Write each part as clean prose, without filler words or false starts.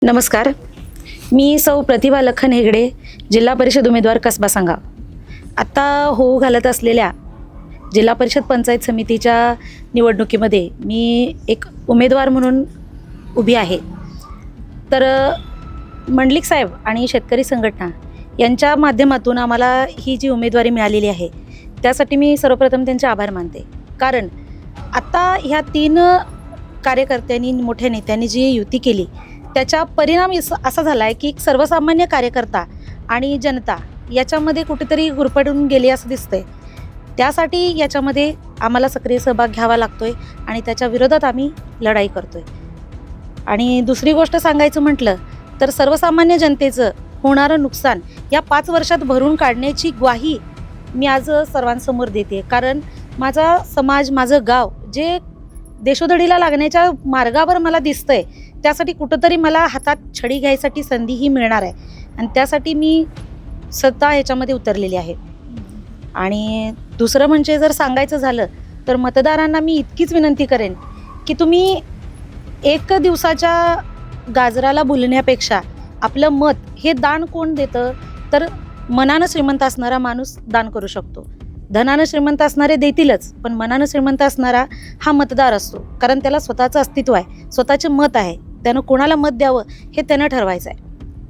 नमस्कार, मी सौ प्रतिभा लखन हेगडे, जिल्हा परिषद उमेदवार कसबा सांगाव. आत्ता होऊ घालत असलेल्या जिल्हा परिषद पंचायत समितीच्या निवडणुकीमध्ये मी एक उमेदवार म्हणून उभी आहे. तर मंडलिक साहेब आणि शेतकरी संघटना यांच्या माध्यमातून आम्हाला ही जी उमेदवारी मिळालेली आहे त्यासाठी मी सर्वप्रथम त्यांचे आभार मानते. कारण आत्ता ह्या 3 कार्यकर्त्यांनी, मोठ्या नेत्यांनी जी युती केली त्याचा परिणाम असा झाला आहे की सर्वसामान्य कार्यकर्ता आणि जनता याच्यामध्ये कुठेतरी गुरफटून गेली असं दिसतंय. त्यासाठी याच्यामध्ये आम्हाला सक्रिय सहभाग घ्यावा लागतोय आणि त्याच्या विरोधात आम्ही लढाई करतोय. आणि दुसरी गोष्ट सांगायचं म्हटलं तर सर्वसामान्य जनतेचं होणारं नुकसान या 5 वर्षात भरून काढण्याची ग्वाही मी आज सर्वांसमोर देते. कारण माझा समाज, माझं गाव जे देशोधडीला लागण्याच्या मार्गावर मला दिसतंय, त्यासाठी कुठंतरी मला हातात छडी घ्यायसाठी संधीही मिळणार आहे आणि त्यासाठी मी स्वतः ह्याच्यामध्ये उतरलेली आहे. आणि दुसरं म्हणजे जर सांगायचं झालं तर मतदारांना मी इतकीच विनंती करेन की तुम्ही 1 दिवसाच्या गाजराला भुलण्यापेक्षा आपलं मत हे दान कोण देतं तर मनानं श्रीमंत असणारा माणूस दान करू शकतो. धनानं श्रीमंत असणारे देतीलच, पण मनानं श्रीमंत असणारा हा मतदार असतो. कारण त्याला स्वतःचं अस्तित्व आहे, स्वतःचे मत आहे, त्यानं कोणाला मत द्यावं हे त्यानं ठरवायचं आहे.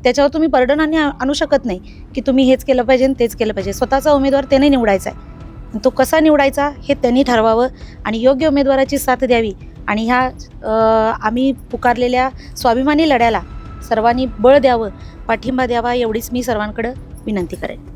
त्याच्यावर तुम्ही बर्डन आणू शकत नाही की तुम्ही हेच केलं पाहिजे आणि तेच केलं पाहिजे. स्वतःचा उमेदवार त्याने निवडायचा आहे, तो कसा निवडायचा हे त्यांनी ठरवावं आणि योग्य उमेदवाराची साथ द्यावी. आणि ह्या आम्ही पुकारलेल्या स्वाभिमानी लढ्याला सर्वांनी बळ द्यावं, पाठिंबा द्यावा, एवढीच मी सर्वांकडे विनंती करेन.